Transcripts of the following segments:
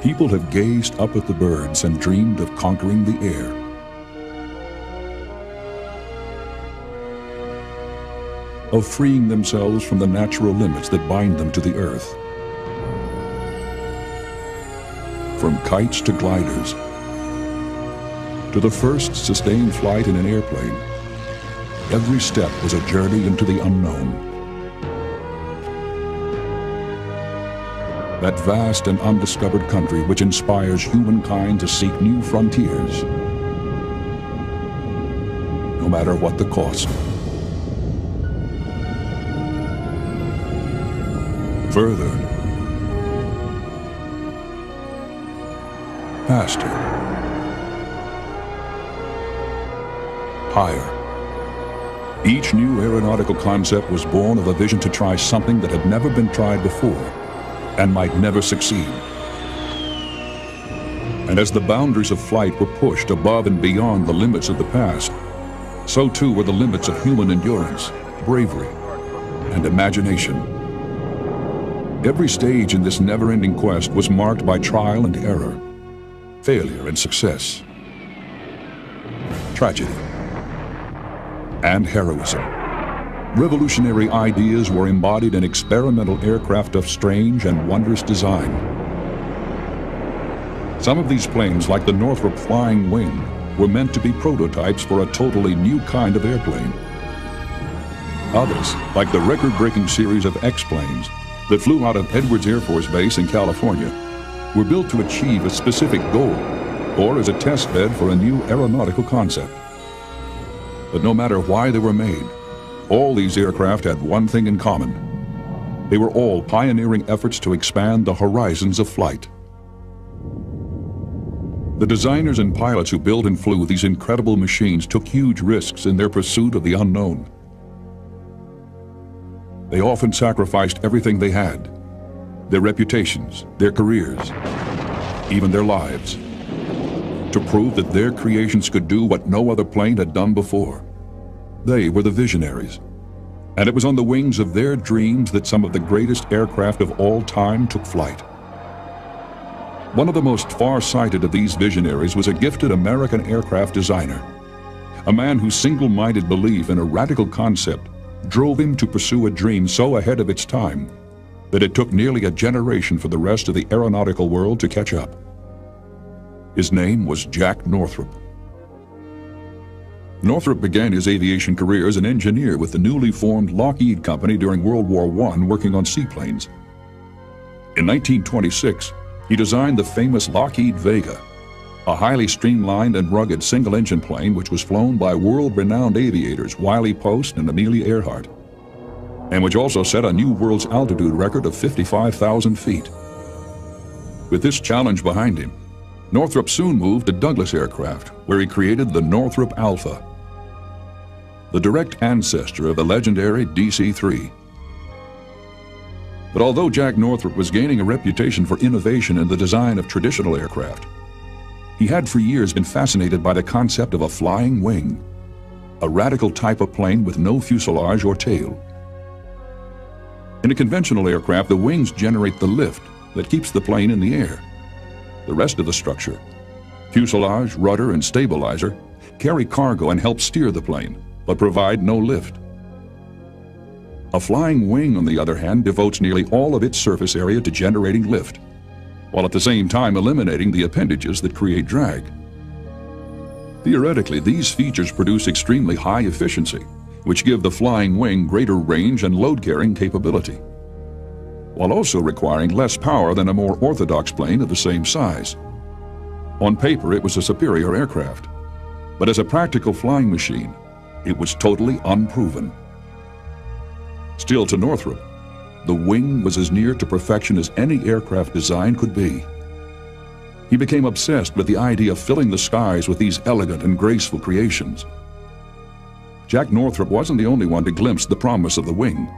People have gazed up at the birds and dreamed of conquering the air. Of freeing themselves from the natural limits that bind them to the earth. From kites to gliders, to the first sustained flight in an airplane, every step was a journey into the unknown. That vast and undiscovered country which inspires humankind to seek new frontiers, no matter what the cost. Further, faster, higher. Each new aeronautical concept was born of a vision to try something that had never been tried before and might never succeed. And as the boundaries of flight were pushed above and beyond the limits of the past, so too were the limits of human endurance, bravery, and imagination. Every stage in this never-ending quest was marked by trial and error, failure and success, tragedy and heroism. Revolutionary ideas were embodied in experimental aircraft of strange and wondrous design. Some of these planes, like the Northrop Flying Wing, were meant to be prototypes for a totally new kind of airplane. Others, like the record-breaking series of X-planes that flew out of Edwards Air Force Base in California, were built to achieve a specific goal or as a test bed for a new aeronautical concept. But no matter why they were made, all these aircraft had one thing in common. They were all pioneering efforts to expand the horizons of flight. The designers and pilots who built and flew these incredible machines took huge risks in their pursuit of the unknown. They often sacrificed everything they had, their reputations, their careers, even their lives, to prove that their creations could do what no other plane had done before. They were the visionaries, and it was on the wings of their dreams that some of the greatest aircraft of all time took flight. One of the most far-sighted of these visionaries was a gifted American aircraft designer, a man whose single-minded belief in a radical concept drove him to pursue a dream so ahead of its time that it took nearly a generation for the rest of the aeronautical world to catch up. His name was Jack Northrop. Northrop began his aviation career as an engineer with the newly formed Lockheed Company during World War I, working on seaplanes. In 1926, he designed the famous Lockheed Vega, a highly streamlined and rugged single-engine plane which was flown by world-renowned aviators Wiley Post and Amelia Earhart, and which also set a new world's altitude record of 55,000 feet. With this challenge behind him, Northrop soon moved to Douglas Aircraft, where he created the Northrop Alpha, the direct ancestor of the legendary DC-3. But although Jack Northrop was gaining a reputation for innovation in the design of traditional aircraft, he had for years been fascinated by the concept of a flying wing, a radical type of plane with no fuselage or tail. In a conventional aircraft, the wings generate the lift that keeps the plane in the air. The rest of the structure, fuselage, rudder, and stabilizer, carry cargo and help steer the plane, but provide no lift. A flying wing, on the other hand, devotes nearly all of its surface area to generating lift, while at the same time eliminating the appendages that create drag. Theoretically, these features produce extremely high efficiency, which give the flying wing greater range and load-carrying capability, while also requiring less power than a more orthodox plane of the same size. On paper, it was a superior aircraft, but as a practical flying machine, it was totally unproven. Still, to Northrop, the wing was as near to perfection as any aircraft design could be. He became obsessed with the idea of filling the skies with these elegant and graceful creations. Jack Northrop wasn't the only one to glimpse the promise of the wing.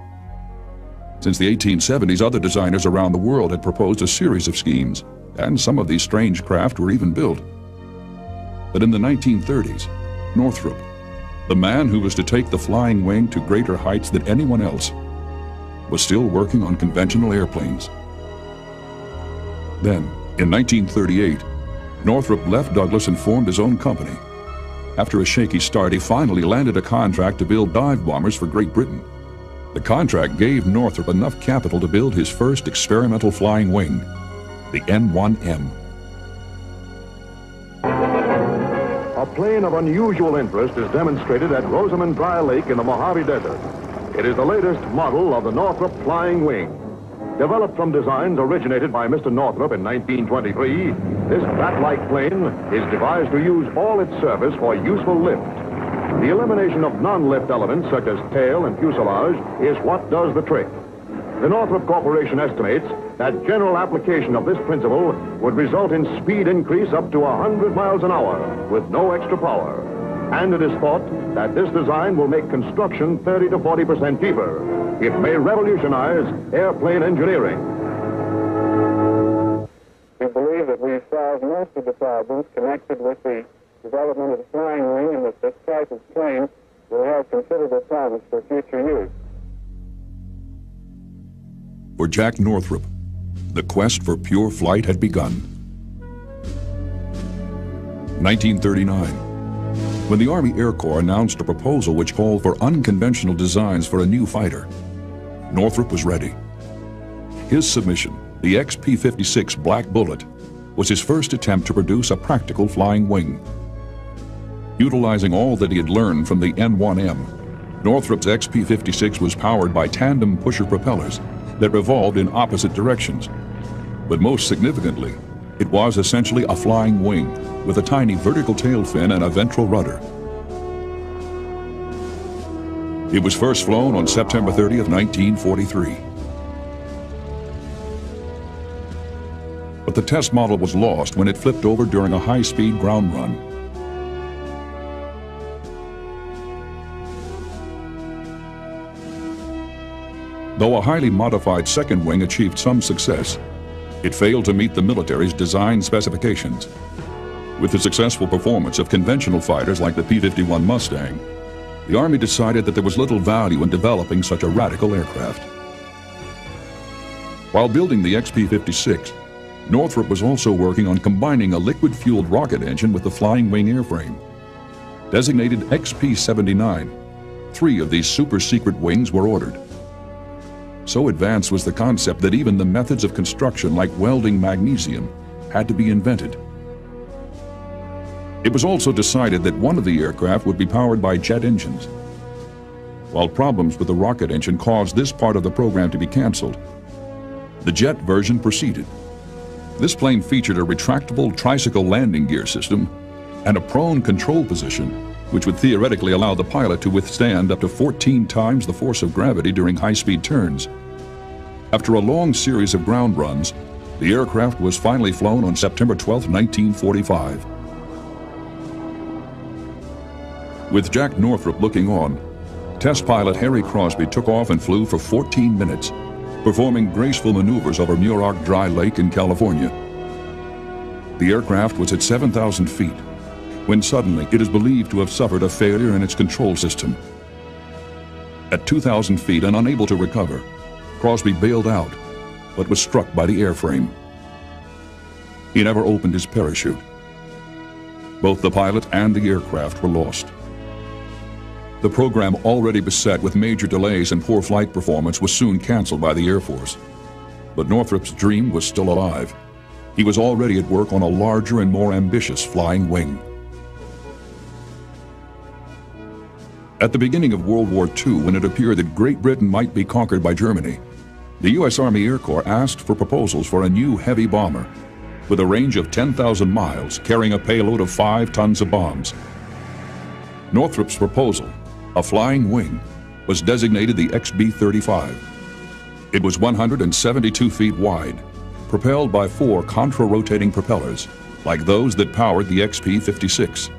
Since the 1870s, other designers around the world had proposed a series of schemes, and some of these strange craft were even built. But in the 1930s, Northrop, the man who was to take the flying wing to greater heights than anyone else, was still working on conventional airplanes. Then, In 1938, Northrop left Douglas and formed his own company. After a shaky start, he finally landed a contract to build dive bombers for Great Britain. The contract gave Northrop enough capital to build his first experimental flying wing, the N-1M. A plane of unusual interest is demonstrated at Rosamond Dry Lake in the Mojave Desert. It is the latest model of the Northrop Flying Wing. Developed from designs originated by Mr. Northrop in 1923, this bat-like plane is devised to use all its surface for useful lift. The elimination of non-lift elements such as tail and fuselage is what does the trick. The Northrop Corporation estimates that general application of this principle would result in speed increase up to 100 miles an hour with no extra power. And it is thought that this design will make construction 30 to 40% cheaper. It may revolutionize airplane engineering. We believe that we've solved most of the problems connected with the development of the flying wing, and that this type of plane will have considerable promise for future use. For Jack Northrop, the quest for pure flight had begun. 1939, when the Army Air Corps announced a proposal which called for unconventional designs for a new fighter, Northrop was ready. His submission, the XP-56 Black Bullet, was his first attempt to produce a practical flying wing. Utilizing all that he had learned from the N-1M, Northrop's XP-56 was powered by tandem pusher propellers that revolved in opposite directions. But most significantly, it was essentially a flying wing with a tiny vertical tail fin and a ventral rudder. It was first flown on September 30th, 1943. But the test model was lost when it flipped over during a high-speed ground run. Though a highly modified second wing achieved some success, it failed to meet the military's design specifications. With the successful performance of conventional fighters like the P-51 Mustang, the Army decided that there was little value in developing such a radical aircraft. While building the XP-56, Northrop was also working on combining a liquid-fueled rocket engine with the flying wing airframe. Designated XP-79, 3 of these super-secret wings were ordered. So advanced was the concept that even the methods of construction, like welding magnesium, had to be invented. It was also decided that one of the aircraft would be powered by jet engines. While problems with the rocket engine caused this part of the program to be canceled, the jet version proceeded. This plane featured a retractable tricycle landing gear system and a prone control position, which would theoretically allow the pilot to withstand up to 14 times the force of gravity during high-speed turns. After a long series of ground runs, the aircraft was finally flown on September 12, 1945. With Jack Northrop looking on, test pilot Harry Crosby took off and flew for 14 minutes, performing graceful maneuvers over Muroc Dry Lake in California. The aircraft was at 7,000 feet, when suddenly it is believed to have suffered a failure in its control system. At 2,000 feet and unable to recover, Crosby bailed out, but was struck by the airframe. He never opened his parachute. Both the pilot and the aircraft were lost. The program, already beset with major delays and poor flight performance, was soon canceled by the Air Force. But Northrop's dream was still alive. He was already at work on a larger and more ambitious flying wing. At the beginning of World War II, when it appeared that Great Britain might be conquered by Germany, the U.S. Army Air Corps asked for proposals for a new heavy bomber with a range of 10,000 miles, carrying a payload of 5 tons of bombs. Northrop's proposal, a flying wing, was designated the XB-35. It was 172 feet wide, propelled by 4 contra-rotating propellers, like those that powered the XP-56.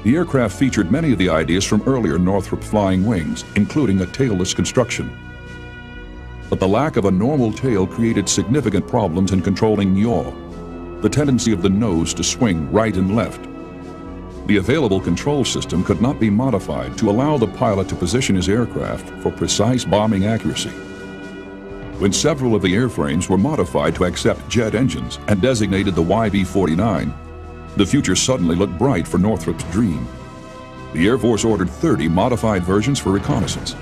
The aircraft featured many of the ideas from earlier Northrop flying wings, including a tailless construction. But the lack of a normal tail created significant problems in controlling yaw, the tendency of the nose to swing right and left. The available control system could not be modified to allow the pilot to position his aircraft for precise bombing accuracy. when several of the airframes were modified to accept jet engines and designated the YB-49, the future suddenly looked bright for Northrop's dream. The Air Force ordered 30 modified versions for reconnaissance.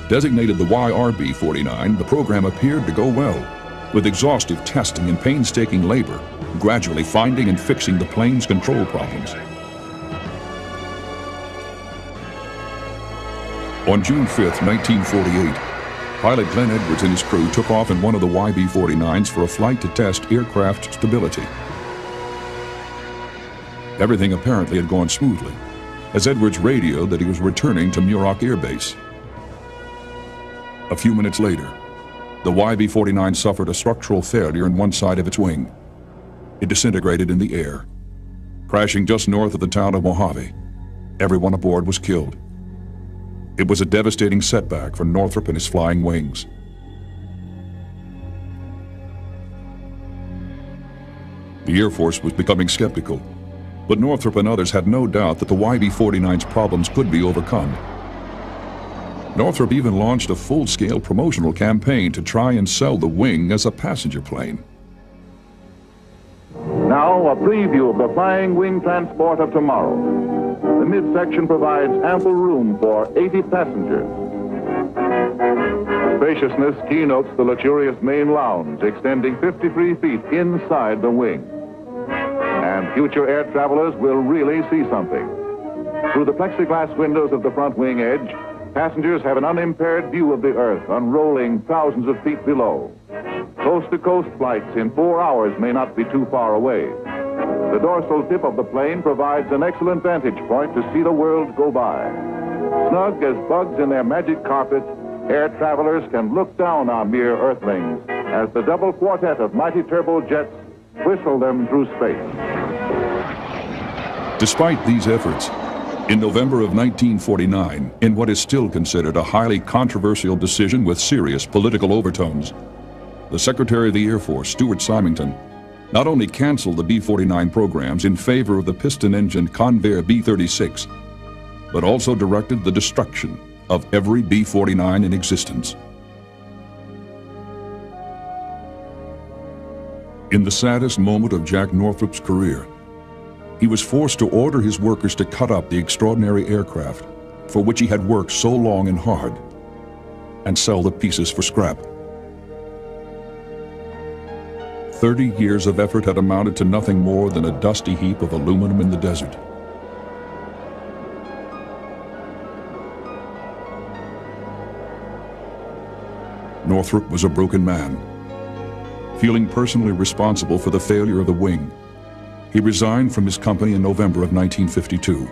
Designated the YRB-49, the program appeared to go well, with exhaustive testing and painstaking labor, gradually finding and fixing the plane's control problems. On June 5, 1948, pilot Glenn Edwards and his crew took off in one of the YB-49s for a flight to test aircraft stability. Everything apparently had gone smoothly, as Edwards radioed that he was returning to Muroc Air Base. A few minutes later, the YB-49 suffered a structural failure in one side of its wing. It disintegrated in the air, crashing just north of the town of Mojave. Everyone aboard was killed. It was a devastating setback for Northrop and his flying wings. The Air Force was becoming skeptical, but Northrop and others had no doubt that the YB-49's problems could be overcome. Northrop even launched a full-scale promotional campaign to try and sell the wing as a passenger plane. Now, a preview of the flying wing transport of tomorrow. The midsection provides ample room for 80 passengers. Spaciousness keynotes the luxurious main lounge, extending 53 feet inside the wing. And future air travelers will really see something. Through the plexiglass windows of the front wing edge, passengers have an unimpaired view of the Earth unrolling thousands of feet below. Coast-to-coast flights in 4 hours may not be too far away. The dorsal tip of the plane provides an excellent vantage point to see the world go by. Snug as bugs in their magic carpet, air travelers can look down on mere Earthlings as the double quartet of mighty turbojets whistle them through space. Despite these efforts, in November of 1949, in what is still considered a highly controversial decision with serious political overtones, the Secretary of the Air Force, Stuart Symington, not only canceled the B-49 programs in favor of the piston-engined Convair B-36, but also directed the destruction of every B-49 in existence. In the saddest moment of Jack Northrop's career, he was forced to order his workers to cut up the extraordinary aircraft for which he had worked so long and hard, and sell the pieces for scrap. 30 years of effort had amounted to nothing more than a dusty heap of aluminum in the desert. Northrop was a broken man. Feeling personally responsible for the failure of the wing, he resigned from his company in November of 1952.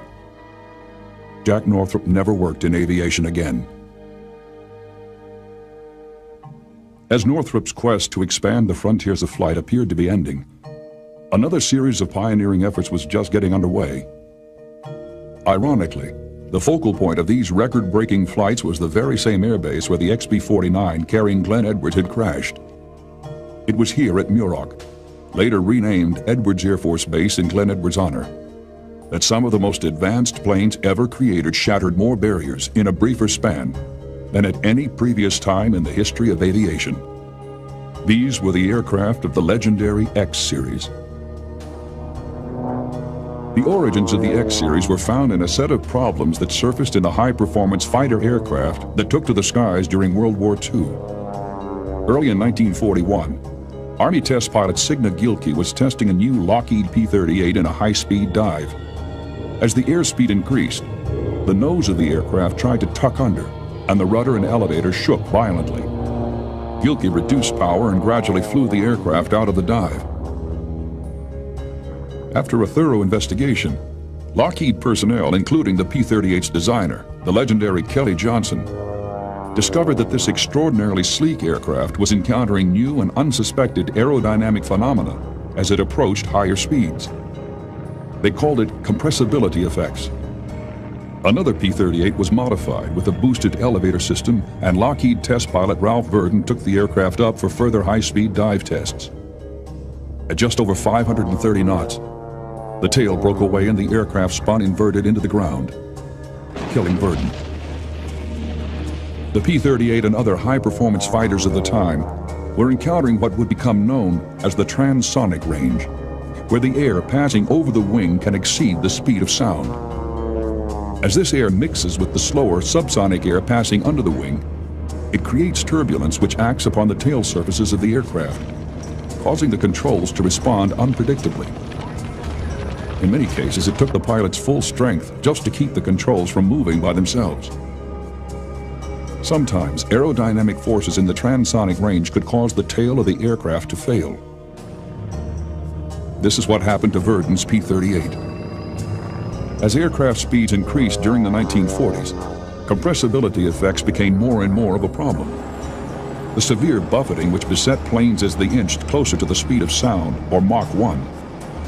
Jack Northrop never worked in aviation again. As Northrop's quest to expand the frontiers of flight appeared to be ending, another series of pioneering efforts was just getting underway. Ironically, the focal point of these record-breaking flights was the very same airbase where the XB-49 carrying Glenn Edwards had crashed. It was here at Muroc, later renamed Edwards Air Force Base in Glenn Edwards' honor, that some of the most advanced planes ever created shattered more barriers in a briefer span than at any previous time in the history of aviation. These were the aircraft of the legendary X-Series. The origins of the X-Series were found in a set of problems that surfaced in the high-performance fighter aircraft that took to the skies during World War II. Early in 1941, Army test pilot Signe Gilkey was testing a new Lockheed P-38 in a high-speed dive. As the airspeed increased, the nose of the aircraft tried to tuck under, and the rudder and elevator shook violently. Gilkey reduced power and gradually flew the aircraft out of the dive. After a thorough investigation, Lockheed personnel, including the P-38's designer, the legendary Kelly Johnson, discovered that this extraordinarily sleek aircraft was encountering new and unsuspected aerodynamic phenomena as it approached higher speeds. They called it compressibility effects. Another P-38 was modified with a boosted elevator system, and Lockheed test pilot Ralph Burden took the aircraft up for further high-speed dive tests. At just over 530 knots, the tail broke away and the aircraft spun inverted into the ground, killing Burden. the P-38 and other high-performance fighters of the time were encountering what would become known as the transonic range, where the air passing over the wing can exceed the speed of sound. As this air mixes with the slower subsonic air passing under the wing, it creates turbulence which acts upon the tail surfaces of the aircraft, causing the controls to respond unpredictably. In many cases, it took the pilot's full strength just to keep the controls from moving by themselves. Sometimes, aerodynamic forces in the transonic range could cause the tail of the aircraft to fail. This is what happened to Virden's P-38. As aircraft speeds increased during the 1940s, compressibility effects became more and more of a problem. The severe buffeting which beset planes as they inched closer to the speed of sound, or Mach 1,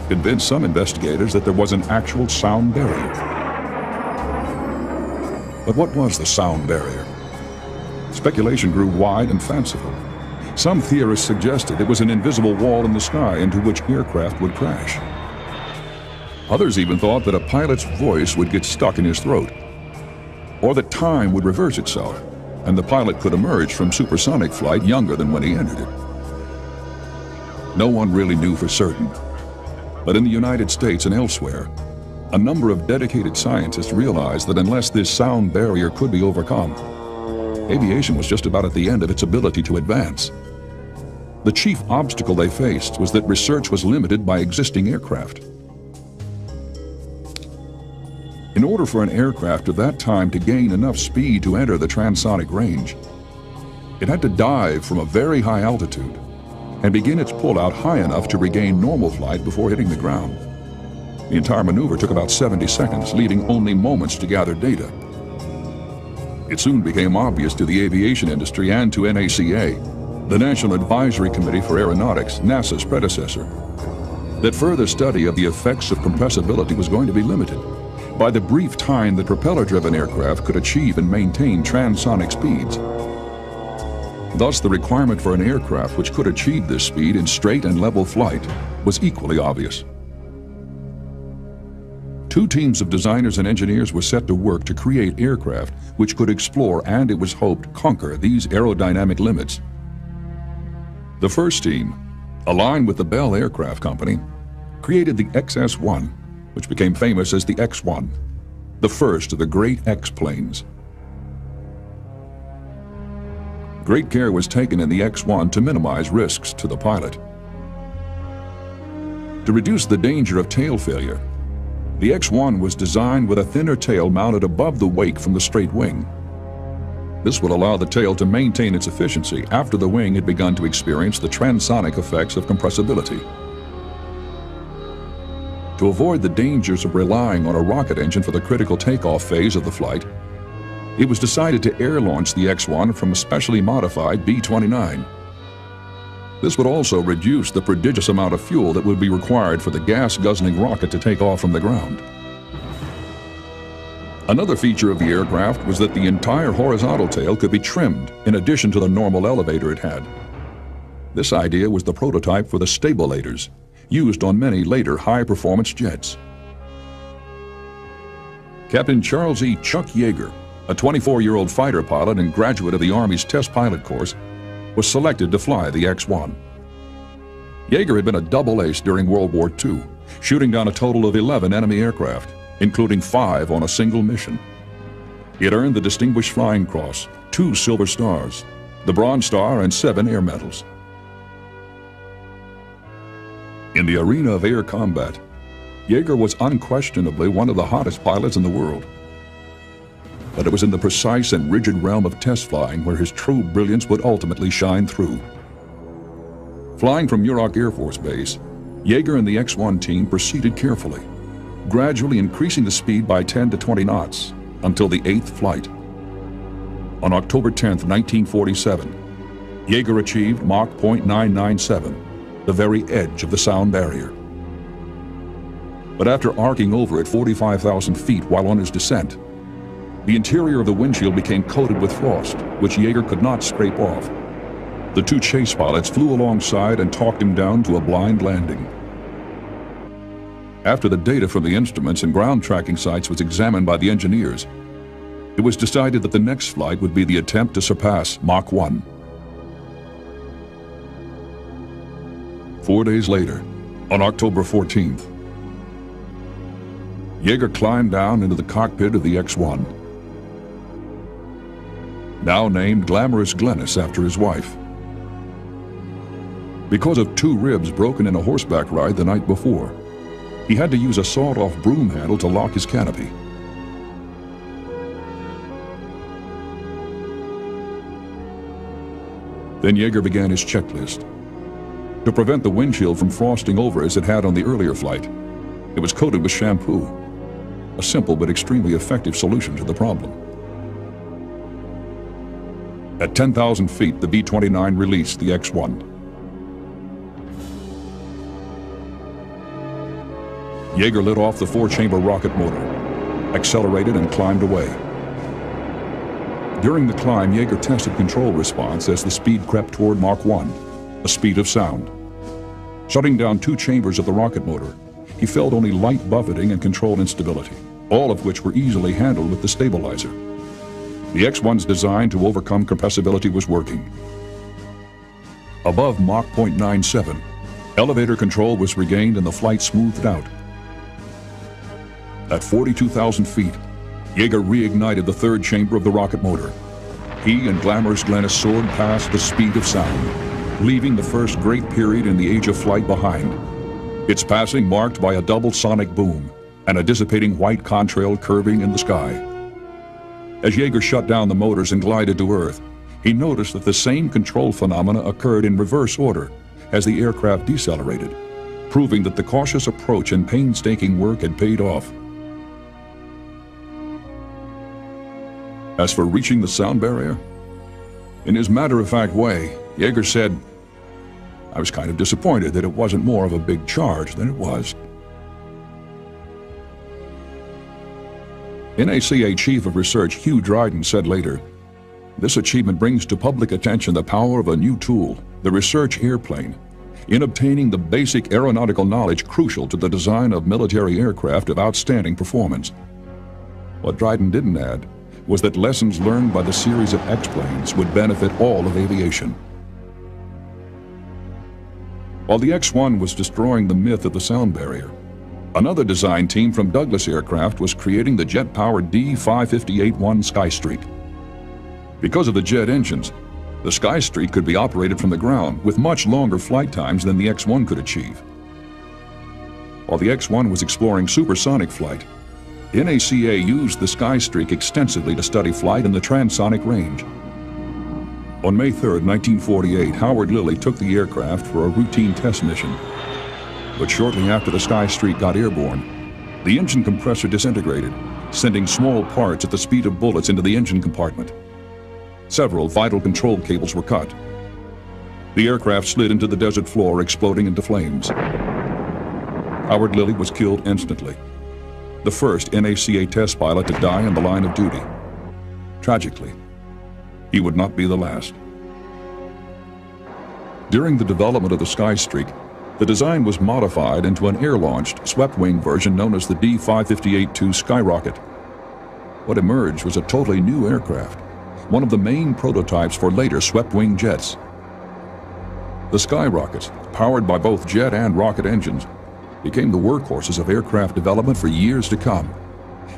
convinced some investigators that there was an actual sound barrier. But what was the sound barrier? Speculation grew wide and fanciful. Some theorists suggested it was an invisible wall in the sky into which aircraft would crash. Others even thought that a pilot's voice would get stuck in his throat, or that time would reverse itself, and the pilot could emerge from supersonic flight younger than when he entered it. No one really knew for certain, but in the United States and elsewhere, a number of dedicated scientists realized that unless this sound barrier could be overcome, aviation was just about at the end of its ability to advance. The chief obstacle they faced was that research was limited by existing aircraft. In order for an aircraft of that time to gain enough speed to enter the transonic range, it had to dive from a very high altitude and begin its pullout high enough to regain normal flight before hitting the ground. The entire maneuver took about 70 seconds, leaving only moments to gather data. It soon became obvious to the aviation industry and to NACA, the National Advisory Committee for Aeronautics, NASA's predecessor, that further study of the effects of compressibility was going to be limited by the brief time that propeller-driven aircraft could achieve and maintain transonic speeds. Thus, the requirement for an aircraft which could achieve this speed in straight and level flight was equally obvious. Two teams of designers and engineers were set to work to create aircraft which could explore and, it was hoped, conquer these aerodynamic limits. The first team, aligned with the Bell Aircraft Company, created the XS-1, which became famous as the X-1, the first of the great X-planes. Great care was taken in the X-1 to minimize risks to the pilot. To reduce the danger of tail failure, the X-1 was designed with a thinner tail mounted above the wake from the straight wing. This would allow the tail to maintain its efficiency after the wing had begun to experience the transonic effects of compressibility. To avoid the dangers of relying on a rocket engine for the critical takeoff phase of the flight, it was decided to air-launch the X-1 from a specially modified B-29. This would also reduce the prodigious amount of fuel that would be required for the gas-guzzling rocket to take off from the ground. Another feature of the aircraft was that the entire horizontal tail could be trimmed in addition to the normal elevator it had. This idea was the prototype for the stabilators, used on many later high-performance jets. Captain Charles E. Chuck Yeager, a 24-year-old fighter pilot and graduate of the Army's test pilot course, was selected to fly the X-1. Yeager had been a double ace during World War II, shooting down a total of 11 enemy aircraft, including 5 on a single mission. He had earned the Distinguished Flying Cross, 2 Silver Stars, the Bronze Star, and 7 Air Medals. In the arena of air combat, Yeager was unquestionably one of the hottest pilots in the world. But it was in the precise and rigid realm of test flying where his true brilliance would ultimately shine through. Flying from Muroc Air Force Base, Yeager and the X-1 team proceeded carefully, gradually increasing the speed by 10 to 20 knots until the 8th flight. On October 10, 1947, Yeager achieved Mach .997, the very edge of the sound barrier. But after arcing over at 45,000 feet while on his descent, the interior of the windshield became coated with frost, which Yeager could not scrape off. The 2 chase pilots flew alongside and talked him down to a blind landing. After the data from the instruments and ground tracking sites was examined by the engineers, it was decided that the next flight would be the attempt to surpass Mach 1. 4 days later, on October 14th, Yeager climbed down into the cockpit of the X-1, now named Glamorous Glennis after his wife. Because of 2 ribs broken in a horseback ride the night before, he had to use a sawed-off broom handle to lock his canopy. Then Yeager began his checklist. To prevent the windshield from frosting over as it had on the earlier flight, it was coated with shampoo, a simple but extremely effective solution to the problem. At 10,000 feet, the B-29 released the X-1. Yeager lit off the 4-chamber rocket motor, accelerated and climbed away. During the climb, Yeager tested control response as the speed crept toward Mach 1, a speed of sound. Shutting down 2 chambers of the rocket motor, he felt only light buffeting and control instability, all of which were easily handled with the stabilizer. The X-1's design to overcome compressibility was working. Above Mach 0.97, elevator control was regained and the flight smoothed out. At 42,000 feet, Yeager reignited the 3rd chamber of the rocket motor. He and Glamorous Glennis soared past the speed of sound, leaving the first great period in the age of flight behind. Its passing marked by a double sonic boom and a dissipating white contrail curving in the sky. As Yeager shut down the motors and glided to Earth, he noticed that the same control phenomena occurred in reverse order as the aircraft decelerated, proving that the cautious approach and painstaking work had paid off. As for reaching the sound barrier, in his matter-of-fact way, Yeager said, "I was kind of disappointed that it wasn't more of a big charge than it was." NACA Chief of Research Hugh Dryden said later, "This achievement brings to public attention the power of a new tool, the research airplane, in obtaining the basic aeronautical knowledge crucial to the design of military aircraft of outstanding performance." What Dryden didn't add was that lessons learned by the series of X-planes would benefit all of aviation. While the X-1 was destroying the myth of the sound barrier, another design team from Douglas Aircraft was creating the jet-powered D-558-1 Skystreak. Because of the jet engines, the Skystreak could be operated from the ground with much longer flight times than the X-1 could achieve. While the X-1 was exploring supersonic flight, NACA used the Skystreak extensively to study flight in the transonic range. On May 3, 1948, Howard Lilly took the aircraft for a routine test mission. But shortly after the Skystreak got airborne, the engine compressor disintegrated, sending small parts at the speed of bullets into the engine compartment. Several vital control cables were cut. The aircraft slid into the desert floor, exploding into flames. Howard Lilly was killed instantly, the first NACA test pilot to die in the line of duty. Tragically, he would not be the last. During the development of the Skystreak, the design was modified into an air-launched, swept-wing version known as the D-558-2 Skyrocket. What emerged was a totally new aircraft, one of the main prototypes for later swept-wing jets. The Skyrockets, powered by both jet and rocket engines, became the workhorses of aircraft development for years to come.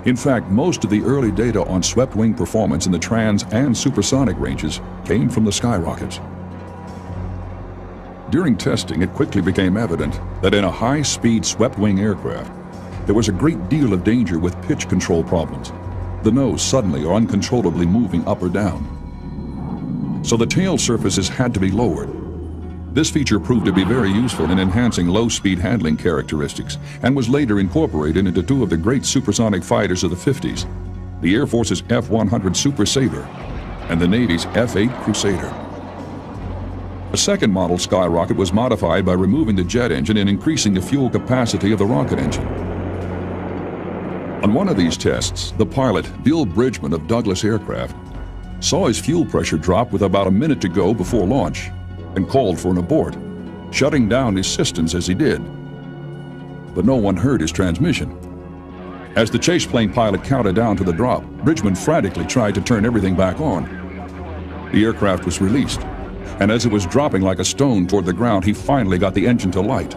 In fact, most of the early data on swept-wing performance in the trans and supersonic ranges came from the Skyrockets. During testing, it quickly became evident that in a high-speed swept-wing aircraft, there was a great deal of danger with pitch control problems, the nose suddenly or uncontrollably moving up or down. So the tail surfaces had to be lowered. This feature proved to be very useful in enhancing low-speed handling characteristics and was later incorporated into 2 of the great supersonic fighters of the 50s, the Air Force's F-100 Super Sabre and the Navy's F-8 Crusader. A second model Skyrocket was modified by removing the jet engine and increasing the fuel capacity of the rocket engine. On one of these tests, the pilot, Bill Bridgman of Douglas Aircraft, saw his fuel pressure drop with about a minute to go before launch and called for an abort, shutting down his systems as he did. But no one heard his transmission. As the chase plane pilot counted down to the drop, Bridgman frantically tried to turn everything back on. The aircraft was released, and as it was dropping like a stone toward the ground, he finally got the engine to light.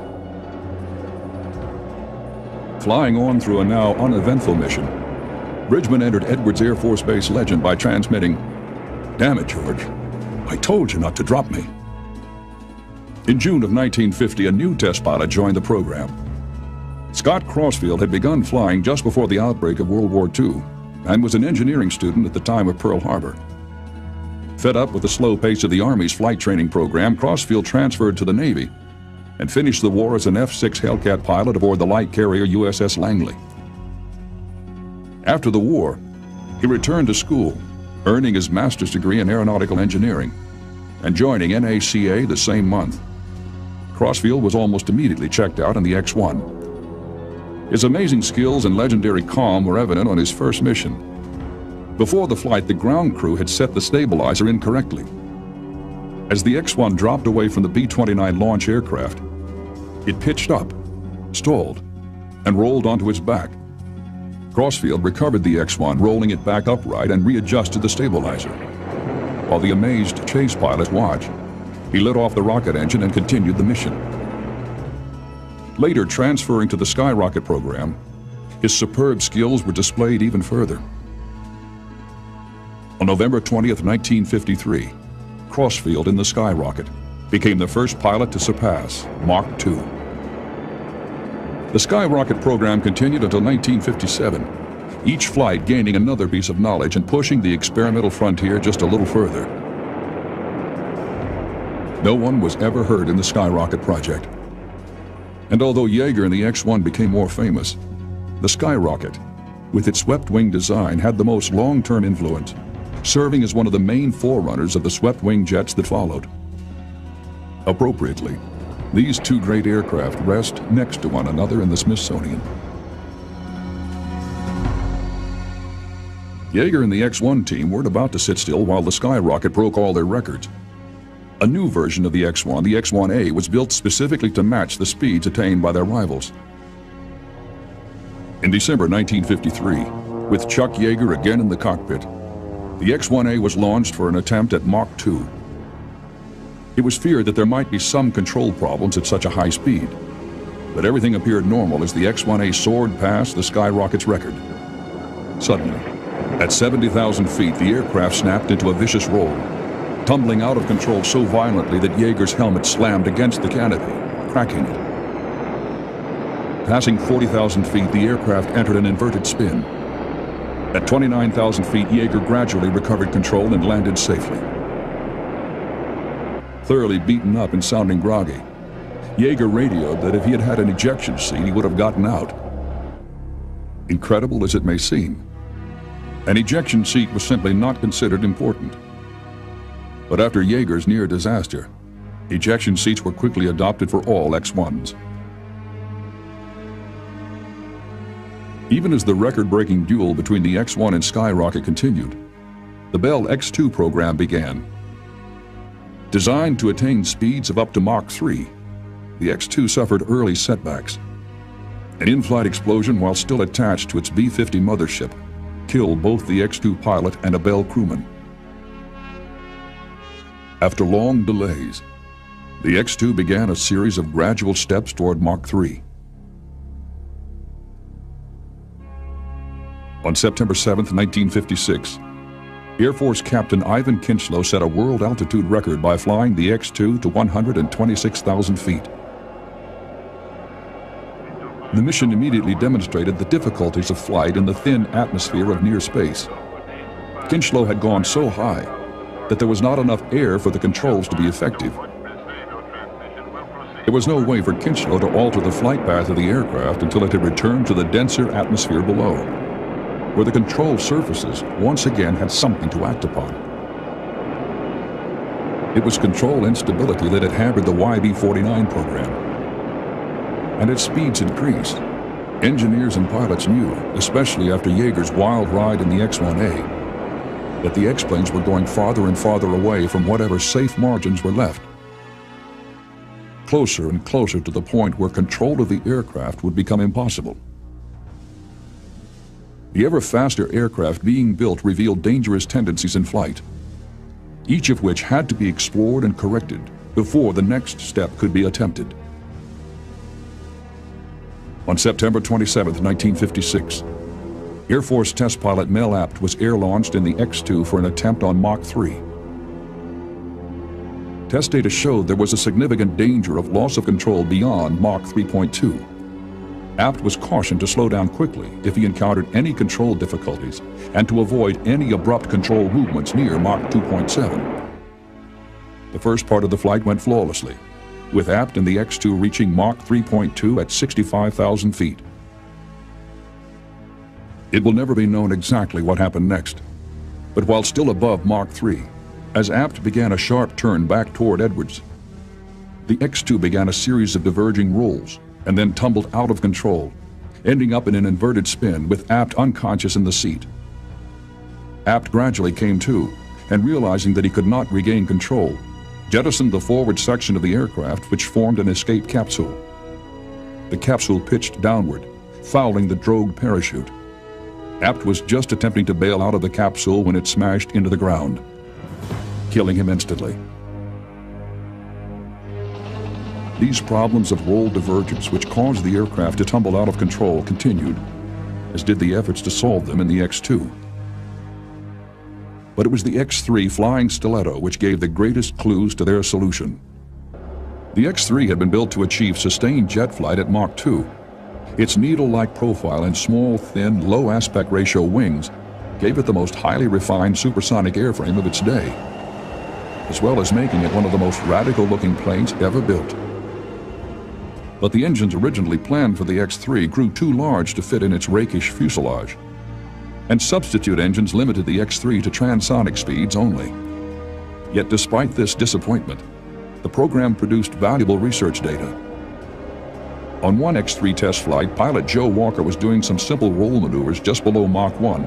Flying on through a now uneventful mission, Bridgman entered Edwards Air Force Base legend by transmitting, "Damn it, George, I told you not to drop me." In June of 1950, a new test pilot joined the program. Scott Crossfield had begun flying just before the outbreak of World War II and was an engineering student at the time of Pearl Harbor. Fed up with the slow pace of the Army's flight training program, Crossfield transferred to the Navy and finished the war as an F-6 Hellcat pilot aboard the light carrier USS Langley. After the war, he returned to school, earning his master's degree in aeronautical engineering and joining NACA the same month. Crossfield was almost immediately checked out in the X-1. His amazing skills and legendary calm were evident on his first mission. Before the flight, the ground crew had set the stabilizer incorrectly. As the X-1 dropped away from the B-29 launch aircraft, it pitched up, stalled, and rolled onto its back. Crossfield recovered the X-1, rolling it back upright and readjusted the stabilizer. While the amazed chase pilot watched, he lit off the rocket engine and continued the mission. Later, transferring to the Skyrocket program, his superb skills were displayed even further. On November 20th, 1953, Crossfield in the Skyrocket became the first pilot to surpass Mach 2. The Skyrocket program continued until 1957, each flight gaining another piece of knowledge and pushing the experimental frontier just a little further. No one was ever hurt in the Skyrocket project. And although Yeager and the X-1 became more famous, the Skyrocket, with its swept-wing design, had the most long-term influence, serving as one of the main forerunners of the swept-wing jets that followed. Appropriately, these two great aircraft rest next to one another in the Smithsonian. Yeager and the X-1 team weren't about to sit still while the Skyrocket broke all their records. A new version of the X-1, the X-1A, was built specifically to match the speeds attained by their rivals. In December 1953, with Chuck Yeager again in the cockpit, the X-1A was launched for an attempt at Mach 2. It was feared that there might be some control problems at such a high speed, but everything appeared normal as the X-1A soared past the Skyrocket's record. Suddenly, at 70,000 feet, the aircraft snapped into a vicious roll, tumbling out of control so violently that Yeager's helmet slammed against the canopy, cracking it. Passing 40,000 feet, the aircraft entered an inverted spin. At 29,000 feet, Yeager gradually recovered control and landed safely. Thoroughly beaten up and sounding groggy, Yeager radioed that if he had had an ejection seat, he would have gotten out. Incredible as it may seem, an ejection seat was simply not considered important. But after Yeager's near disaster, ejection seats were quickly adopted for all X-1s. Even as the record-breaking duel between the X-1 and Skyrocket continued, the Bell X-2 program began. Designed to attain speeds of up to Mach 3, the X-2 suffered early setbacks. An in-flight explosion while still attached to its B-50 mothership killed both the X-2 pilot and a Bell crewman. After long delays, the X-2 began a series of gradual steps toward Mach 3. On September 7, 1956, Air Force Captain Ivan Kinchlow set a world altitude record by flying the X-2 to 126,000 feet. The mission immediately demonstrated the difficulties of flight in the thin atmosphere of near space. Kinchlow had gone so high that there was not enough air for the controls to be effective. There was no way for Kinchlow to alter the flight path of the aircraft until it had returned to the denser atmosphere below, where the control surfaces once again had something to act upon. It was control instability that had hampered the YB-49 program. And as speeds increased, engineers and pilots knew, especially after Yeager's wild ride in the X-1A, that the X-planes were going farther and farther away from whatever safe margins were left. Closer and closer to the point where control of the aircraft would become impossible. The ever faster aircraft being built revealed dangerous tendencies in flight, each of which had to be explored and corrected before the next step could be attempted. On September 27, 1956, Air Force test pilot Mel Apt was air-launched in the X-2 for an attempt on Mach 3. Test data showed there was a significant danger of loss of control beyond Mach 3.2. Apt was cautioned to slow down quickly if he encountered any control difficulties and to avoid any abrupt control movements near Mach 2.7. The first part of the flight went flawlessly, with Apt and the X-2 reaching Mach 3.2 at 65,000 feet. It will never be known exactly what happened next, but while still above Mach 3, as Apt began a sharp turn back toward Edwards, the X-2 began a series of diverging rolls and then tumbled out of control, ending up in an inverted spin with Apt unconscious in the seat. Apt gradually came to, and realizing that he could not regain control, jettisoned the forward section of the aircraft, which formed an escape capsule. The capsule pitched downward, fouling the drogue parachute. Apt was just attempting to bail out of the capsule when it smashed into the ground, killing him instantly. These problems of roll divergence, which caused the aircraft to tumble out of control, continued, as did the efforts to solve them in the X-2. But it was the X-3 Flying Stiletto which gave the greatest clues to their solution. The X-3 had been built to achieve sustained jet flight at Mach 2. Its needle-like profile and small, thin, low aspect ratio wings gave it the most highly refined supersonic airframe of its day, as well as making it one of the most radical-looking planes ever built. But the engines originally planned for the X-3 grew too large to fit in its rakish fuselage, and substitute engines limited the X-3 to transonic speeds only. Yet despite this disappointment, the program produced valuable research data. On one X-3 test flight, pilot Joe Walker was doing some simple roll maneuvers just below Mach 1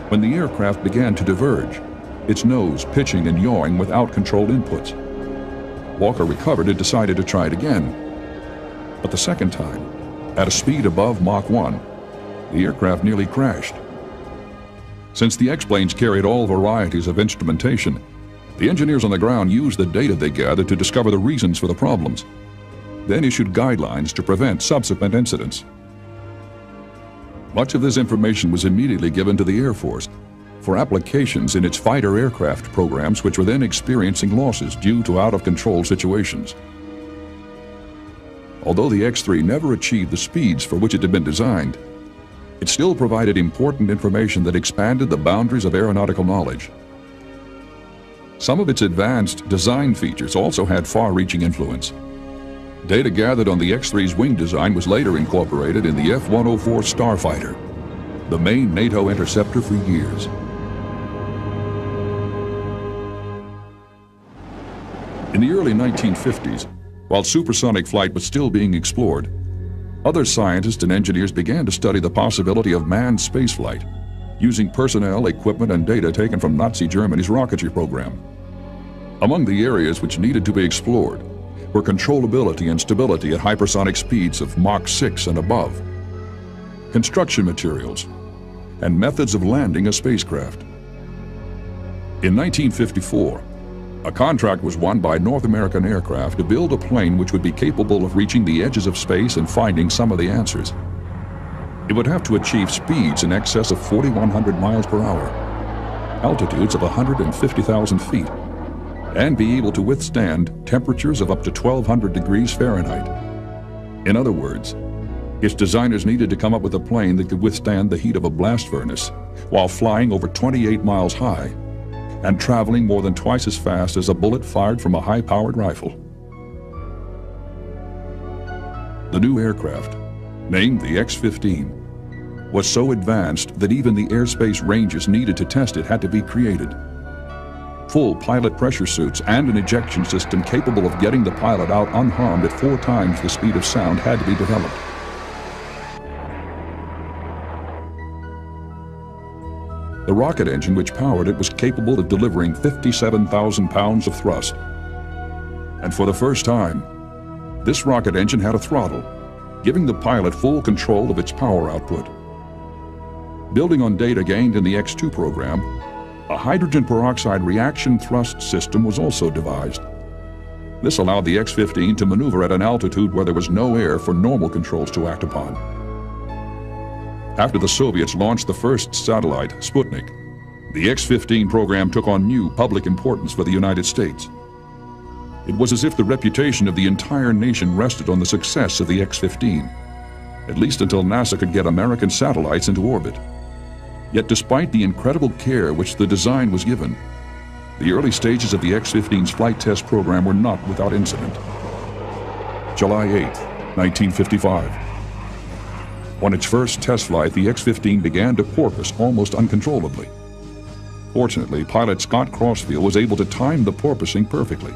when the aircraft began to diverge, its nose pitching and yawing without controlled inputs. Walker recovered and decided to try it again. But the second time, at a speed above Mach 1, the aircraft nearly crashed. Since the X-planes carried all varieties of instrumentation, the engineers on the ground used the data they gathered to discover the reasons for the problems, then issued guidelines to prevent subsequent incidents. Much of this information was immediately given to the Air Force for applications in its fighter aircraft programs, which were then experiencing losses due to out-of-control situations. Although the X-3 never achieved the speeds for which it had been designed, it still provided important information that expanded the boundaries of aeronautical knowledge. Some of its advanced design features also had far-reaching influence. Data gathered on the X-3's wing design was later incorporated in the F-104 Starfighter, the main NATO interceptor for years. In the early 1950s, while supersonic flight was still being explored, other scientists and engineers began to study the possibility of manned spaceflight, using personnel, equipment, and data taken from Nazi Germany's rocketry program. Among the areas which needed to be explored were controllability and stability at hypersonic speeds of Mach 6 and above, construction materials, and methods of landing a spacecraft. In 1954, a contract was won by North American Aircraft to build a plane which would be capable of reaching the edges of space and finding some of the answers. It would have to achieve speeds in excess of 4,100 miles per hour, altitudes of 150,000 feet, and be able to withstand temperatures of up to 1,200 degrees Fahrenheit. In other words, its designers needed to come up with a plane that could withstand the heat of a blast furnace while flying over 28 miles high and traveling more than twice as fast as a bullet fired from a high-powered rifle. The new aircraft, named the X-15, was so advanced that even the airspace ranges needed to test it had to be created. Full pilot pressure suits and an ejection system capable of getting the pilot out unharmed at 4 times the speed of sound had to be developed. The rocket engine which powered it was capable of delivering 57,000 pounds of thrust. And for the first time, this rocket engine had a throttle, giving the pilot full control of its power output. Building on data gained in the X-2 program, a hydrogen peroxide reaction thrust system was also devised. This allowed the X-15 to maneuver at an altitude where there was no air for normal controls to act upon. After the Soviets launched the first satellite, Sputnik, the X-15 program took on new public importance for the United States. It was as if the reputation of the entire nation rested on the success of the X-15, at least until NASA could get American satellites into orbit. Yet despite the incredible care which the design was given, the early stages of the X-15's flight test program were not without incident. July 8, 1955. On its first test flight, the X-15 began to porpoise almost uncontrollably. Fortunately, pilot Scott Crossfield was able to time the porpoising perfectly,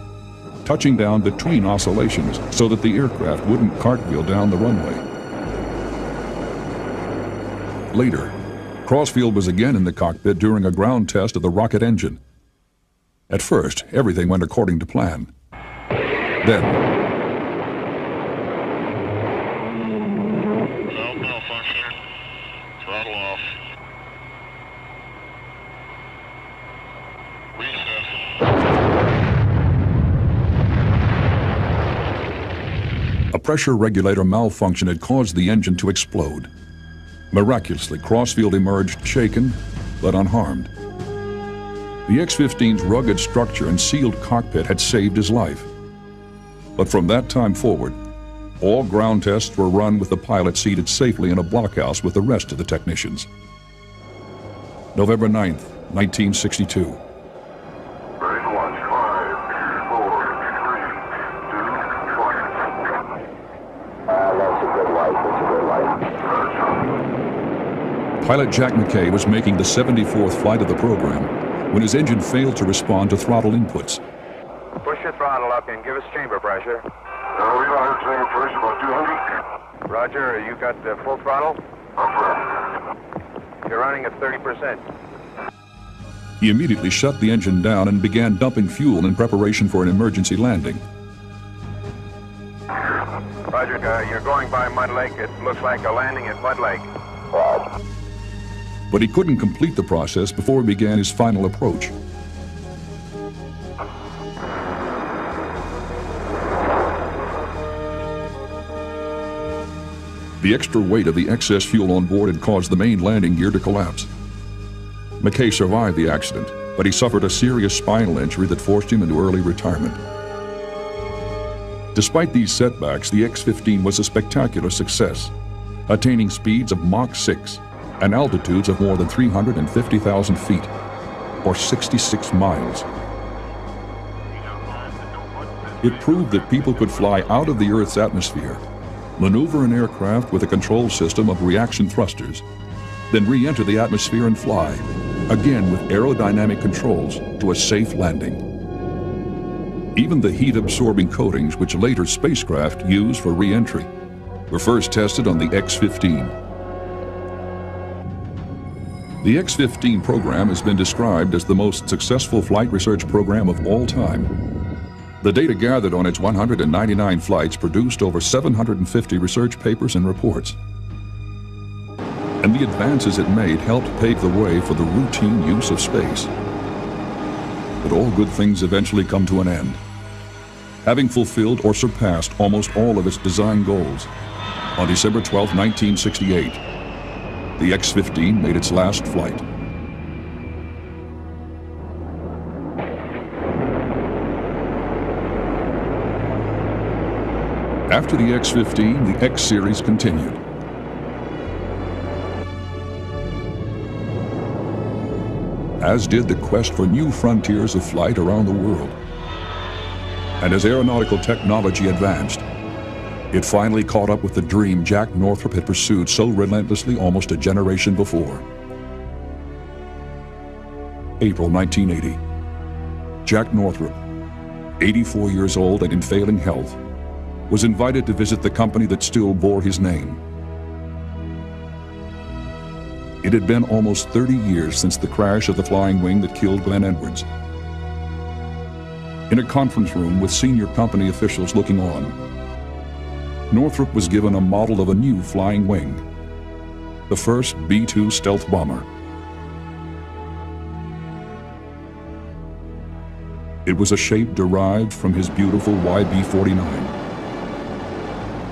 touching down between oscillations so that the aircraft wouldn't cartwheel down the runway. Later, Crossfield was again in the cockpit during a ground test of the rocket engine. At first, everything went according to plan. Then, Valve malfunction. Throttle off. Reset. a pressure regulator malfunction had caused the engine to explode. Miraculously, Crossfield emerged shaken, but unharmed. The X-15's rugged structure and sealed cockpit had saved his life. But from that time forward, all ground tests were run with the pilot seated safely in a blockhouse with the rest of the technicians. November 9th, 1962. Break launch 5, 4, 3, 2, 1. That's a good light. That's a good light. Pilot Jack McKay was making the 74th flight of the program when his engine failed to respond to throttle inputs. Push your throttle up and give us chamber pressure. We are chamber pressure about 200. Roger, you got full throttle? Affirm. You're running at 30%. He immediately shut the engine down and began dumping fuel in preparation for an emergency landing. Roger, you're going by Mud Lake. It looks like a landing at Mud Lake. But he couldn't complete the process before he began his final approach. The extra weight of the excess fuel on board had caused the main landing gear to collapse. McKay survived the accident, but he suffered a serious spinal injury that forced him into early retirement. Despite these setbacks, the X-15 was a spectacular success, attaining speeds of Mach 6 and altitudes of more than 350,000 feet, or 66 miles. It proved that people could fly out of the Earth's atmosphere, maneuver an aircraft with a control system of reaction thrusters, then re-enter the atmosphere and fly, again with aerodynamic controls, to a safe landing. Even the heat-absorbing coatings which later spacecraft used for re-entry were first tested on the X-15. The X-15 program has been described as the most successful flight research program of all time. The data gathered on its 199 flights produced over 750 research papers and reports. And the advances it made helped pave the way for the routine use of space. But all good things eventually come to an end. Having fulfilled or surpassed almost all of its design goals, on December 12, 1968, the X-15 made its last flight. After the X-15, the X-Series continued. As did the quest for new frontiers of flight around the world. And as aeronautical technology advanced, it finally caught up with the dream Jack Northrop had pursued so relentlessly almost a generation before. April 1980. Jack Northrop, 84 years old and in failing health, was invited to visit the company that still bore his name. It had been almost 30 years since the crash of the flying wing that killed Glenn Edwards. In a conference room with senior company officials looking on, Northrop was given a model of a new flying wing. the first B-2 stealth bomber. It was a shape derived from his beautiful YB-49.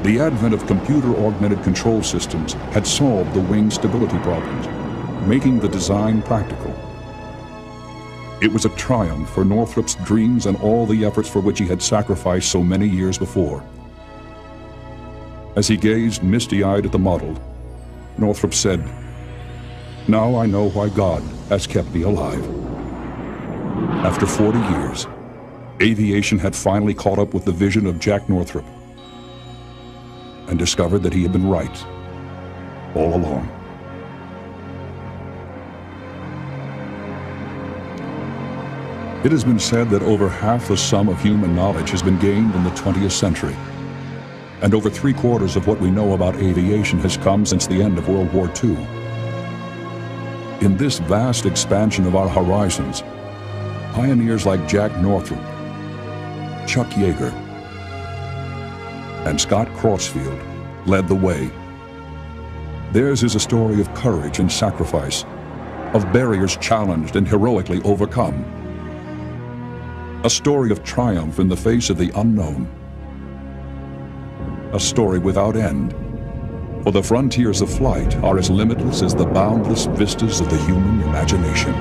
The advent of computer-augmented control systems had solved the wing's stability problems, making the design practical. It was a triumph for Northrop's dreams and all the efforts for which he had sacrificed so many years before. As he gazed misty-eyed at the model, Northrop said, "Now I know why God has kept me alive." After 40 years, aviation had finally caught up with the vision of Jack Northrop and discovered that he had been right all along. It has been said that over half the sum of human knowledge has been gained in the 20th century, and over 3/4 of what we know about aviation has come since the end of World War II. In this vast expansion of our horizons, pioneers like Jack Northrop, Chuck Yeager, and Scott Crossfield led the way. Theirs is a story of courage and sacrifice, of barriers challenged and heroically overcome. A story of triumph in the face of the unknown. A story without end, for the frontiers of flight are as limitless as the boundless vistas of the human imagination.